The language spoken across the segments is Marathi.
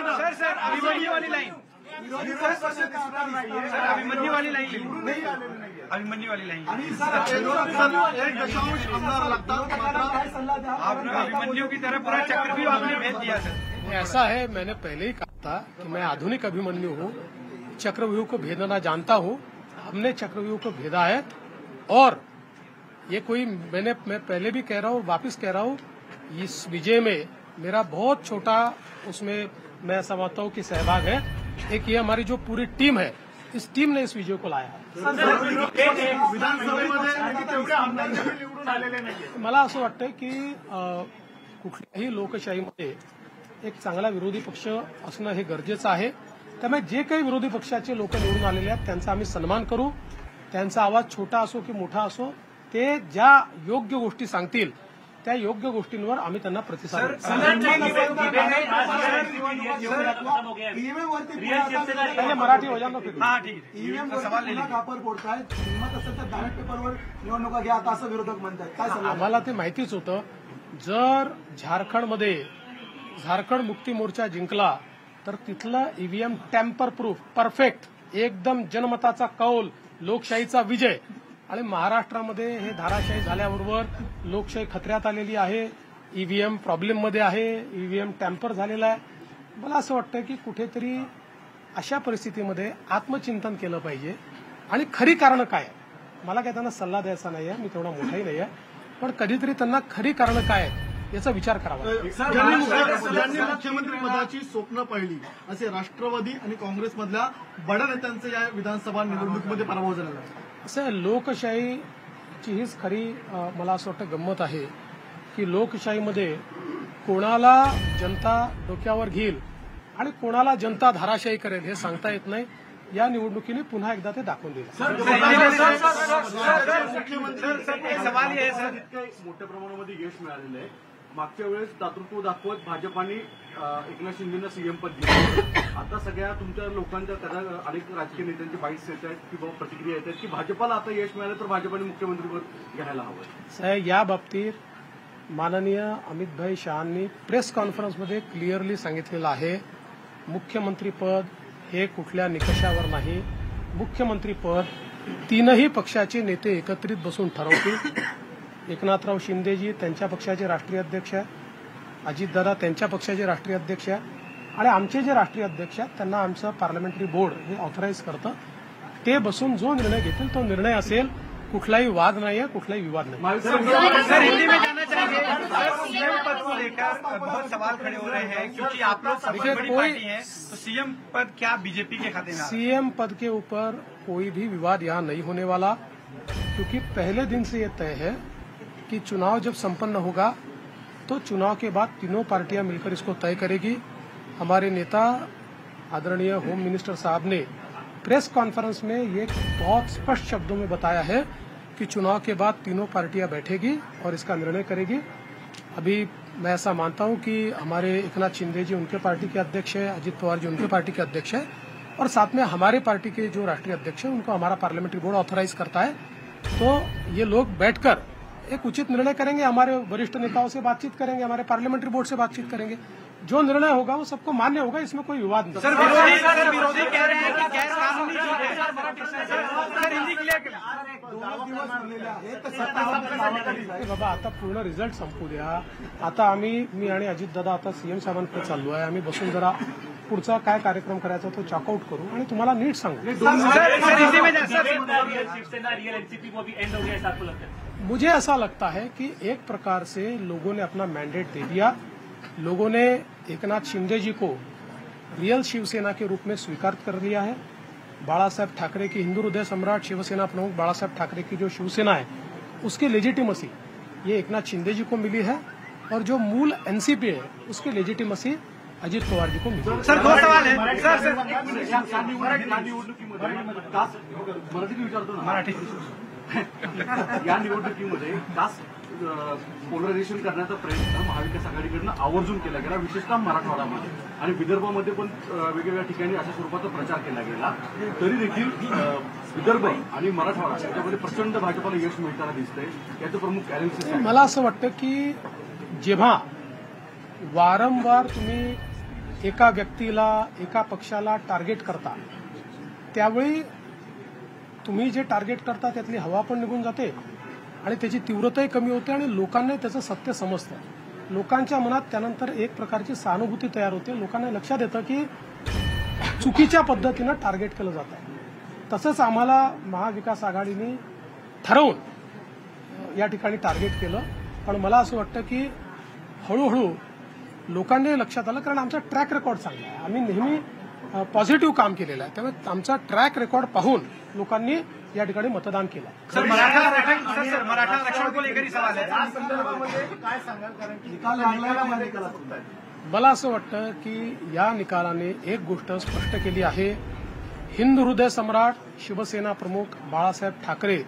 सर अभिमन्यू वाली लाइन, अभिमन्यू वाली लाइन, अभिमन्यू वाली लाइन, आपने अभिमन्यू की तरफ पूरा चक्रव्यूह आपने भेज दिया सर। ऐसा है, मैंने पहले ही कहा था कि मैं आधुनिक अभिमन्यु हूँ, चक्रव्यूह को भेदना जानता हूँ। हमने चक्रव्यूह को भेदा है और ये कोई मैं पहले भी कह रहा हूँ, वापस कह रहा हूँ, इस विजय में मेरा बहुत छोटा उसमें मैं समझता हूँ कि सहभाग है। एक ये हमारी जो पूरी टीम है, इस टीम ने इस विजय को लाया है। मला असं वाटतं की कुठल्याही लोकशाहीमध्ये एक चांगला विरोधी पक्ष असणं हे गरजेचं आहे। त्यामुळे जे काही विरोधी पक्षाचे लोक निवडून आलेले आहेत त्यांचा आम्ही सन्मान करू। त्यांचा आवाज छोटा असो की मोठा असो, ते ज्या योग्य गोष्टी सांगतील त्या योग्य गोष्टींवर आम्ही त्यांना प्रतिसाद देऊ। मराठी हो जाणार आम्हाला ते माहितीच होतं। जर झारखंड मुक्ती मोर्चा जिंकला तर तिथलं ईव्हीएम टॅम्पर प्रूफ परफेक्ट एकदम जनमताचा कौल लोकशाहीचा विजय आणि महाराष्ट्रामध्ये हे धाराशाही झाल्याबरोबर लोकशाही खतऱ्यात आलेली आहे। ईव्हीएम प्रॉब्लेममध्ये आहे, ईव्हीएम टॅम्पर झालेला आहे। मला असं वाटतं की कुठेतरी अशा परिस्थितीमध्ये आत्मचिंतन केलं पाहिजे आणि खरी कारणं काय आहे। मला काय त्यांना सल्ला द्यायचा नाहीये, मी तेवढा मोठाही नाहीये, पण कधीतरी त्यांना खरी कारणं काय आहेत याचा विचार करावा। ज्यांनी मुख्यमंत्री पदाची स्वप्न पाहिली असे राष्ट्रवादी आणि काँग्रेसमधल्या बड्या नेत्यांचे या विधानसभा निवडणुकीमध्ये पराभव झालेला आहे। असं लोकशाहीची हीच खरी मला असं वाटतं गंमत आहे की लोकशाहीमध्ये कोणाला जनता डोक्यावर घेईल आणि कोणाला जनता धाराशाही करेल हे सांगता येत नाही। या निवडणुकीने पुन्हा एकदा ते दाखवून दिलं। सवाल आहे सर, मोठ्या प्रमाणामध्ये यश मिळालेलं आहे। मागच्या वेळेस दातृत्व दाखवत भाजपाने एकनाथ शिंदेना सीएम पद दिलं। आता सगळ्या तुमच्या लोकांच्या अनेक राजकीय नेत्यांचे बाईट्स येत आहेत किंवा प्रतिक्रिया येत आहेत की भाजपाला आता यश मिळालं तर भाजपाने मुख्यमंत्रीपद घ्यायला हवं। साहेब, या बाबतीत माननीय अमितभाई शहांनी प्रेस कॉन्फरन्समध्ये क्लिअरली सांगितलेलं आहे, मुख्यमंत्रीपद हे कुठल्या निकषावर नाही। मुख्यमंत्रीपद तीनही पक्षाचे नेते एकत्रित बसून ठरवतील। एकनाथराव शिंदेजी त्यांच्या पक्षाचे राष्ट्रीय अध्यक्ष आहेत, अजितदादा त्यांच्या पक्षाचे राष्ट्रीय अध्यक्ष आहेत आणि आमचे जे राष्ट्रीय अध्यक्ष आहेत त्यांना आमचं पार्लमेंटरी बोर्ड हे ऑथराईज करतं। ते बसून जो निर्णय घेतील तो निर्णय असेल, कुठलाही वाद नाहीये, कुठलाही विवाद नाही। सर हिंदी में जानना चाहिए, सीएम पद को लेकर बहुत सवाल खड़े हो रहे हैं क्योंकि आप लोग सबसे बड़ी पार्टी हैं, तो सीएम पद क्या बीजेपी के खाते में? सीएम पद के ऊपर कोई भी विवाद यहाँ नहीं होने वाला, क्योंकि पहले दिन से ये तय है कि चुनाव जब संपन्न होगा तो चुनाव के बाद तीनों पार्टियां मिलकर इसको तय करेगी। हमारे नेता आदरणीय होम मिनिस्टर साहब ने प्रेस कॉन्फ्रेंस में ये बहुत स्पष्ट शब्दों में बताया है कि चुनाव के बाद तीनों पार्टियां बैठेगी और इसका निर्णय करेगी। अभी मैं ऐसा मानता हूं कि हमारे एकनाथ शिंदे जी उनके पार्टी के अध्यक्ष है, अजित पवार जी उनके पार्टी के अध्यक्ष है और साथ में हमारे पार्टी के जो राष्ट्रीय अध्यक्ष है उनको हमारा पार्लियामेंट्री बोर्ड ऑथराइज करता है। तो ये लोग बैठकर एक उचित निर्णय करेंगे, हमारे वरिष्ठ नेताओं से बातचीत करेंगे, हमारे पार्लियामेंट्री बोर्ड से बातचीत करेंगे, जो निर्णय होगा वो सबको मान्य होगा, इसमें कोई विवाद नहीं। सर विरोधी कह रहे हैं कि गैर कानूनी सर हिंदी क्लियर बाबा, आता पूर्ण रिझल्ट संपू द्या। आता मी आणि अजितदादा आता सीएम साहेबांकडे चाललो आहे, आम्ही बसून जरा पुढचा काय कार्यक्रम करायचा तो चॉकआउट करू आणि तुम्हाला नीट सांगू। मुझे ऐसा लगता है कि एक प्रकार से लोगों ने अपना मैंडेट दे दिया। लोगों ने एकनाथ शिंदे जी को रियल शिवसेना के रूप में स्वीकार कर लिया है। बाला साहब ठाकरे की हिंदू हृदय सम्राट शिवसेना प्रमुख बाला साहब ठाकरे की जो शिवसेना है उसकी लेजिटिमेसी ये एकनाथ शिंदे जी को मिली है और जो मूल एनसीपी है उसकी लेजिटिमेसी अजित पवार जी को मिली। सर दो सवाल है सर मराठी या निवडणुकीमध्ये कास्ट पोलरायझेशन करण्याचा प्रयत्न महाविकास आघाडीकडनं आवर्जून केला गेला, विशेषतः मराठवाड्यामध्ये आणि विदर्भामध्ये पण वेगवेगळ्या ठिकाणी अशा स्वरूपाचा प्रचार केला गेला। तरी देखील विदर्भ आणि मराठवाडा याच्यामध्ये प्रचंड भाजपाला यश मिळताना दिसतंय, याचं प्रमुख कारण मला असं वाटतं की जेव्हा वारंवार तुम्ही एका व्यक्तीला, एका पक्षाला टार्गेट करता, त्यावेळी तुम्ही जे टार्गेट करता त्यातली हवा पण निघून जाते आणि त्याची तीव्रताही कमी होते आणि लोकांना त्याचं सत्य समजतं. लोकांच्या मनात त्यानंतर एक प्रकारची सहानुभूती तयार होते. लोकांना लक्षात येतं की चुकीच्या पद्धतीनं टार्गेट केलं जात आहे. तसंच आम्हाला महाविकास आघाडीने ठरवून या ठिकाणी टार्गेट केलं. पण मला असं वाटतं की हळूहळू लोकांनी लक्षात आलं, कारण आमचा ट्रॅक रेकॉर्ड चांगला आहे. आम्ही नेहमी पॉझिटिव्ह काम केलेलं आहे. त्यामुळे आमचा ट्रॅक रेकॉर्ड पाहून लोकांनी या ठिकाणी मतदान केलं. सर मराठा आरक्षण को लेकर ही सवाल है. काय सांगाल, कारण निकाल लागला. मला असं वाटतं की या निकालाने एक गोष्ट स्पष्ट केली आहे. हिंदू हृदय सम्राट शिवसेना प्रमुख बाळासाहेब ठाकरे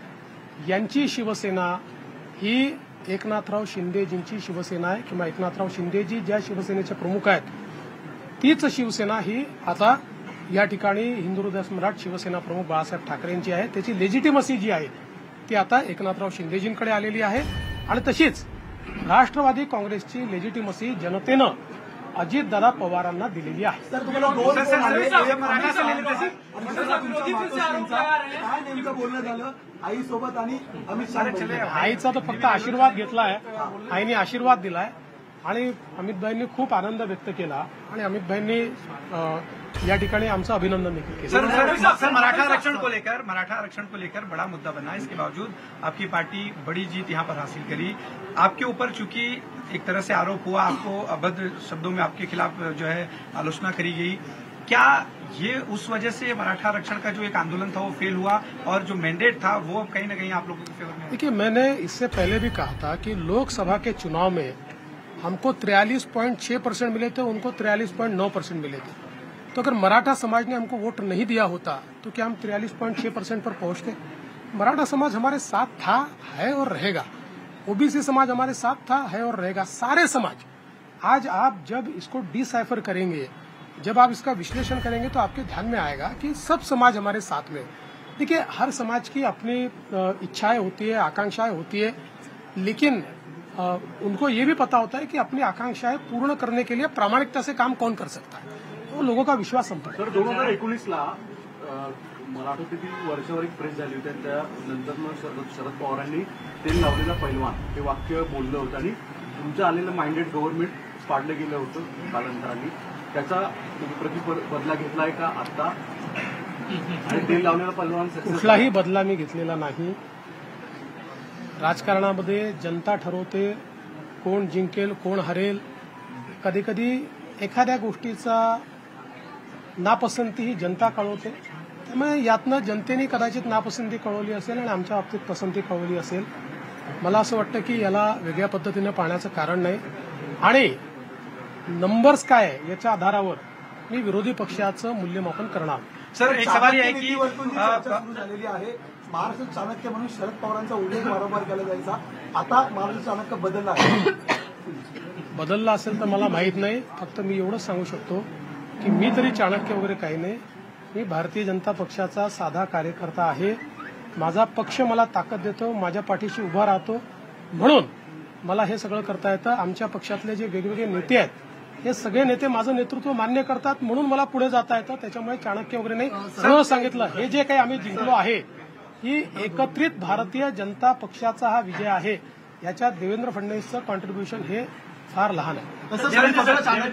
यांची शिवसेना ही एकनाथराव शिंदेजींची शिवसेना आहे, किंवा एकनाथराव शिंदेजी ज्या शिवसेनेचे प्रमुख आहेत तीच शिवसेना ही आता या ठिकाणी हिंदू हृदय सम्राट शिवसेना प्रमुख बाळासाहेब ठाकरेंची आहे. त्याची लेजिटिमसी जी आहे ती आता एकनाथराव शिंदेजींकडे आलेली आहे. आणि तशीच राष्ट्रवादी काँग्रेसची लेजिटिमसी जनतेनं अजितदादा पवारांना दिलेली आहे. सर तुम्हाला काय नेमकं बोलणं झालं आईसोबत आणि अमित शहा? आईचा तर फक्त आशीर्वाद घेतलाय. आईने आशीर्वाद दिलाय आणि अमितभाईंनी खूप आनंद व्यक्त केला आणि अमितभाईंनी या ठिकाणी आमचं अभिनंदन देखील केलं. सर मराठा आरक्षण को लेकर बड़ा मुद्दा बना. इसके बावजूद आपकी पार्टी बड़ी जीत यहाँ पर हासिल करी. आपके ऊपर चूंकि एक तरह से आरोप हुआ, आपको अभद्र शब्दों में आपके खिलाफ जो है आलोचना करी गई, क्या ये उस वजह से मराठा आरक्षण का जो एक आंदोलन था वो फेल हुआ और जो मैंडेट था वो कहीं न कहीं आप लोगों के फेवर में? देखिए, मैंने इससे पहले भी कहा था कि लोकसभा के चुनाव में हमको 43.6% मिले थे, उनको 43.9% मिले थे. तो अगर मराठा समाज ने हमको वोट नहीं दिया होता तो क्या हम 43.6% पर पहुंचते? मराठा समाज हमारे साथ था, है और रहेगा. ओबीसी समाज हमारे साथ था, है और रहेगा. सारे समाज. आज आप जब इसको डिसाइफर करेंगे, जब आप इसका विश्लेषण करेंगे तो आपके ध्यान में आएगा कि सब समाज हमारे साथ में. देखिए, हर समाज की अपनी इच्छाएं होती है, आकांक्षाएं होती है, लेकिन उनको ये भी पता होता है कि अपनी आकांक्षाएं पूर्ण करने के लिए प्रामाणिकता से काम कौन कर सकता है. वो लोगों का विश्वास संपन्न. सर 2019ला मराठवाड्यातील वर्षभर एक प्रेस झाली होती. त्यानंतर शरद पवारांनी तेल लावलेला पैलवान हे वाक्य बोललं होतं आणि तुमचं आलेलं माइंडेड गव्हर्नमेंट पाडलं गेलं होतं कालांतराने. त्याचा बदला घेतलाय का आता? आणि तेल लावलेला पैलवान कुठलाही बदला मी घेतलेला नाही. राजकारणामध्ये जनता ठरवते कोण जिंकेल, कोण हरेल. कधी कधी एखाद्या गोष्टीचा नापसंती ही जनता कळवते. त्यामुळे यातनं जनतेने कदाचित नापसंती कळवली असेल आणि आमच्या बाबतीत पसंती कळवली असेल. मला असं वाटतं की याला वेगळ्या पद्धतीनं पाहण्याचं कारण नाही. आणि नंबर्स काय आहे याच्या आधारावर मी विरोधी पक्षाचं मूल्यमापन करणार. सर एक सवाल आहे की सुरू झालेली आहे. महाराष्ट्र चाणक्य म्हणून शरद पवारांचा उल्लेख वारंवार केला जायचा. आता महाराष्ट्र चाणक्य बदलला आहे. बदलला असेल तर मला माहीत नाही. फक्त मी एवढंच सांगू शकतो की मी तरी चाणक्य वगैरे काही नाही. मी भारतीय जनता पक्षाचा साधा कार्यकर्ता आहे. माझा पक्ष मला ताकद देतो, माझ्या पाठीशी उभा राहतो, म्हणून मला हे सगळं करता येतं. आमच्या पक्षातले जे वेगवेगळे नेते आहेत हे सगळे नेते माझं नेतृत्व मान्य करतात, म्हणून मला पुढे जाता येतं. त्याच्यामुळे चाणक्य वगैरे नाही. सर्व सांगितलं, हे जे काही आम्ही जिंकलो आहे ही एकत्रित भारतीय जनता पक्षाचा हा विजय आहे. याच्यात देवेंद्र फडणवीसचं कॉन्ट्रीब्युशन हे फार लहान आहे.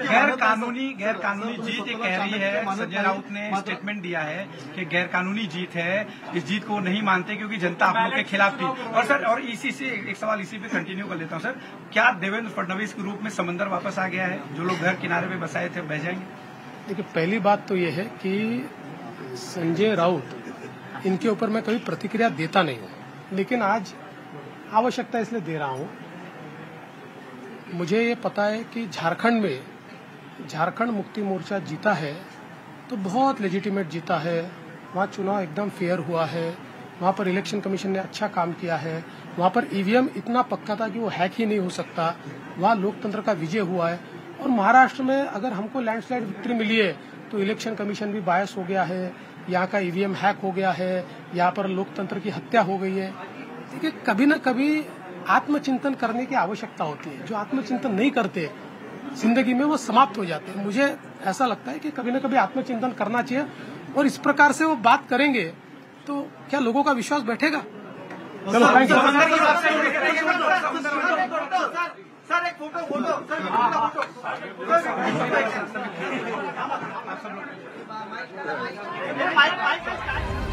गैर कानूनी जीत ये कह रही है. संजय राउत ने स्टेटमेंट दिया है कि गैर कानूनी जीत है, इस जीत को नहीं मानते क्योंकि जनता आप लोग के खिलाफ थी. और सर, और इसी से एक सवाल इसी पे कंटिन्यू कर लेता हूं सर. क्या देवेंद्र फडणवीस के रूप में समंदर वापस आ गया है? जो लोग घर किनारे पे बसाए थे बह जाएंगे? देखिए, पहली बात तो ये है कि संजय राउत, इनके ऊपर मैं कभी प्रतिक्रिया देता नहीं हूं, लेकिन आज आवश्यकता इसलिए दे रहा हूं. मुझे ये पता है कि झारखंड में झारखंड मुक्ति मोर्चा जीता है तो बहुत लेजिटिमेट जीता है. वहाँ चुनाव एकदम फेयर हुआ है. वहाँ पर इलेक्शन कमीशन ने अच्छा काम किया है. वहाँ पर ईवीएम इतना पक्का था कि वो हैक ही नहीं हो सकता. वहाँ लोकतंत्र का विजय हुआ है. और महाराष्ट्र में अगर हमको लैंडस्लाइड विक्ट्री मिली है तो इलेक्शन कमीशन भी बायस हो गया है, यहाँ का ईवीएम हैक हो गया है, यहाँ पर लोकतंत्र की हत्या हो गई है. देखिए, कभी न कभी आत्मचिंतन करने की आवश्यकता होती है. जो आत्मचिंतन नहीं करते जिंदगी में वो समाप्त हो जाते हैं। मुझे ऐसा लगता है कि कभी न कभी आत्मचिंतन करना चाहिए और इस प्रकार से वो बात करेंगे तो क्या लोगों का विश्वास बैठेगा? चलो थैंक यू। सर एक फोटो सर